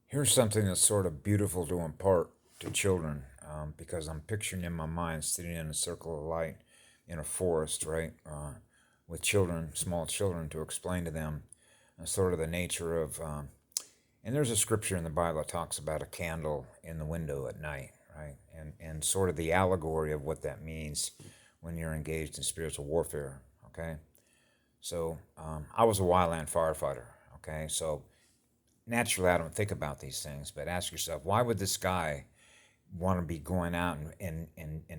Here's something that's sort of beautiful to impart to children, because I'm picturing in my mind sitting in a circle of light in a forest, right, with children, small children, to explain to them sort of the nature of. And there's a scripture in the Bible that talks about a candle in the window at night, right, and sort of the allegory of what that means when you're engaged in spiritual warfare. Okay, so I was a wildland firefighter. Okay, so naturally I don't think about these things, but ask yourself, why would this guy want to be going out and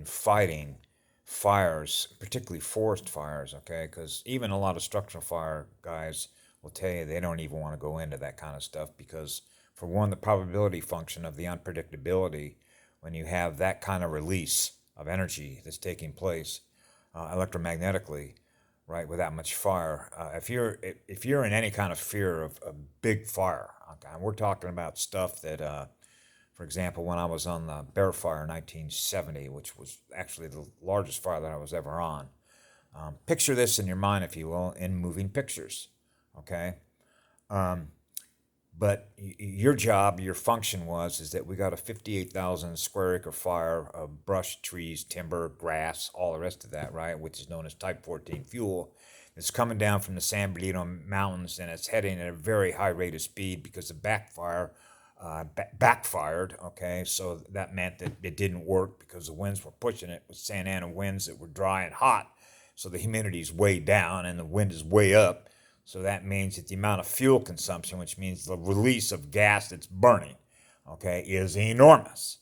fighting fires, particularly forest fires, okay? Because even a lot of structural fire guys will tell you they don't even want to go into that kind of stuff because, for one, the probability function of the unpredictability when you have that kind of release of energy that's taking place electromagnetically, right, with that much fire. If you're in any kind of fear of a big fire, okay, and we're talking about stuff that, for example, when I was on the Bear Fire in 1970, which was actually the largest fire that I was ever on. Picture this in your mind, if you will, in moving pictures, okay? Um, but your job, your function is that we got a 58,000 square acre fire of brush, trees, timber, grass, all the rest of that, right? Which is known as Type 14 fuel. It's coming down from the San Bernardino Mountains and it's heading at a very high rate of speed because the backfire backfired. Okay, so that meant that it didn't work because the winds were pushing it with Santa Ana winds that were dry and hot. So the humidity is way down and the wind is way up. So that means that the amount of fuel consumption, which means the release of gas that's burning, okay, is enormous.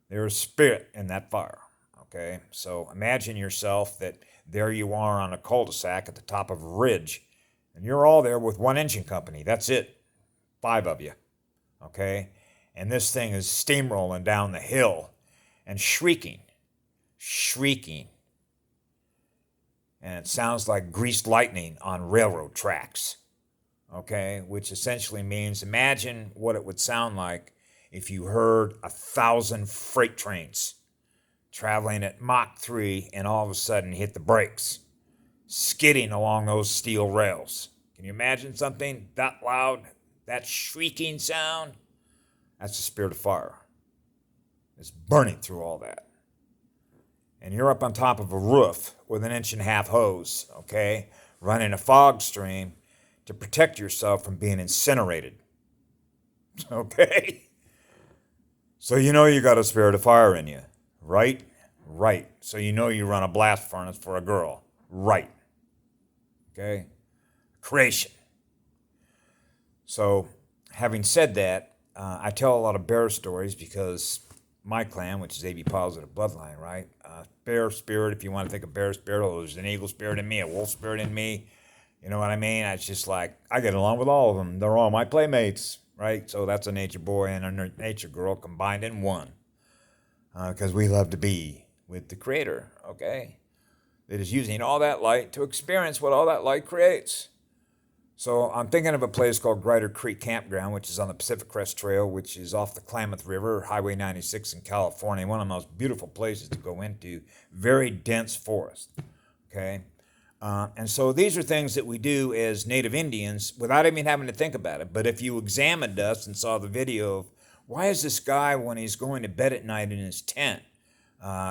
There is spirit in that fire. Okay, so imagine yourself that there you are on a cul-de-sac at the top of a ridge, and you're all there with one engine company. That's it, five of you. Okay, and this thing is steamrolling down the hill and shrieking, and it sounds like greased lightning on railroad tracks. Okay, which essentially means imagine what it would sound like if you heard 1,000 freight trains traveling at Mach 3 and all of a sudden hit the brakes, skidding along those steel rails. Can you imagine something that loud, that shrieking sound? That's the spirit of fire. It's burning through all that. And you're up on top of a roof with an inch and a half hose, okay, running a fog stream to protect yourself from being incinerated. Okay? So you know you got a spirit of fire in you, right? Right. So you know you run a blast furnace for a girl, right? Okay? Creation. So, having said that, I tell a lot of bear stories because my clan, which is AB positive bloodline, right? Bear spirit, if you want to think of bear spirit, oh, there's an eagle spirit in me, a wolf spirit in me. You know what I mean? It's just like I get along with all of them. They're all my playmates, right? So that's a nature boy and a nature girl combined in one, because we love to be with the Creator, okay? That is using all that light to experience what all that light creates. So I'm thinking of a place called Grider Creek Campground, which is on the Pacific Crest Trail, which is off the Klamath River, Highway 96 in California. One of the most beautiful places to go into. Very dense forest. Okay. And so these are things that we do as Native Indians without even having to think about it. But if you examined us and saw the video of why is this guy, when he's going to bed at night in his tent,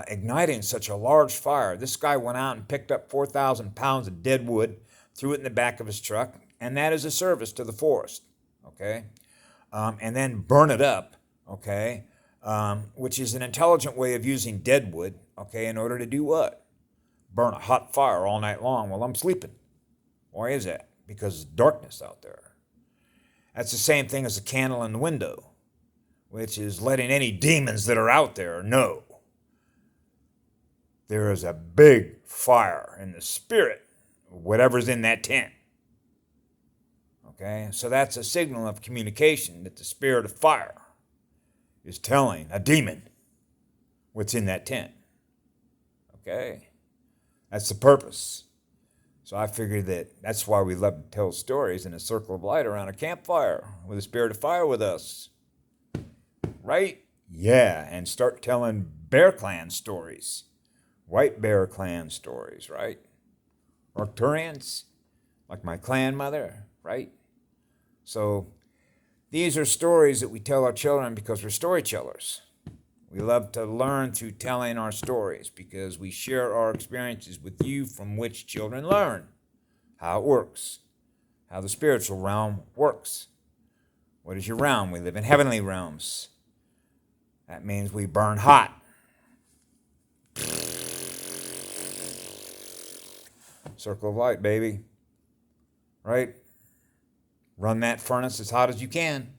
igniting such a large fire? This guy went out and picked up 4,000 pounds of dead wood, threw it in the back of his truck, and that is a service to the forest, okay? And then burn it up, okay? Which is an intelligent way of using dead wood, okay, in order to do what? Burn a hot fire all night long while I'm sleeping. Why is that? Because there's darkness out there. That's the same thing as a candle in the window, which is letting any demons that are out there know there is a big fire in the spirit, whatever's in that tent. Okay, so that's a signal of communication that the spirit of fire is telling a demon what's in that tent. Okay, that's the purpose. So I figured that's why we love to tell stories in a circle of light around a campfire with the spirit of fire with us, right? Yeah, and start telling Bear Clan stories, White Bear Clan stories, right? Arcturians, like my clan mother, right? So These are stories that we tell our children because we're storytellers. We love to learn through telling our stories because we share our experiences with you, from which children learn how it works, how the spiritual realm works. What is your realm? We live in heavenly realms. That means we burn hot. Circle of light, baby. Right? Run that furnace as hot as you can.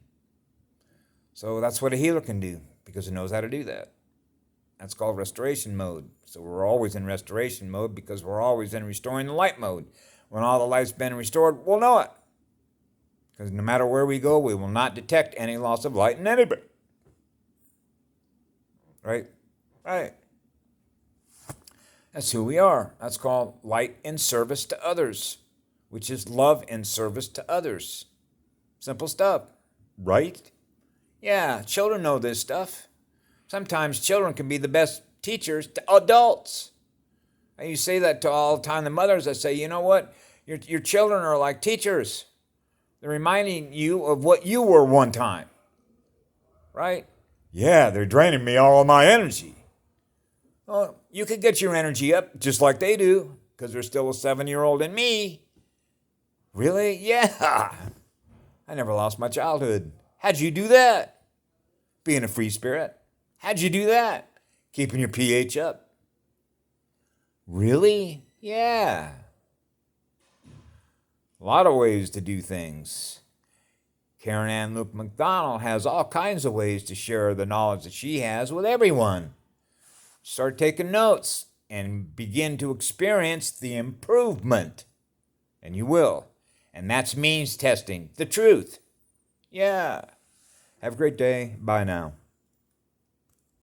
So that's what a healer can do, because it knows how to do that. That's called restoration mode. So we're always in restoration mode because we're always in restoring the light mode. When all the light's been restored, we'll know it. Because no matter where we go, we will not detect any loss of light in anybody. Right? Right. That's who we are. That's called light in service to others, which is love in service to others. Simple stuff. Right? Yeah, children know this stuff. Sometimes children can be the best teachers to adults. I used to say that to all the time the mothers. I say, you know what? Your children are like teachers. They're reminding you of what you were one time. Right? Yeah, they're draining me all of my energy. Well, you could get your energy up just like they do, because there's still a 7-year-old in me. Really? Yeah. I never lost my childhood. How'd you do that? Being a free spirit. How'd you do that? Keeping your pH up. Really? Yeah. A lot of ways to do things. Karen Ann Luke McDonald has all kinds of ways to share the knowledge that she has with everyone. Start taking notes and begin to experience the improvement. And you will. And that's means testing the truth. Yeah. Have a great day. Bye now.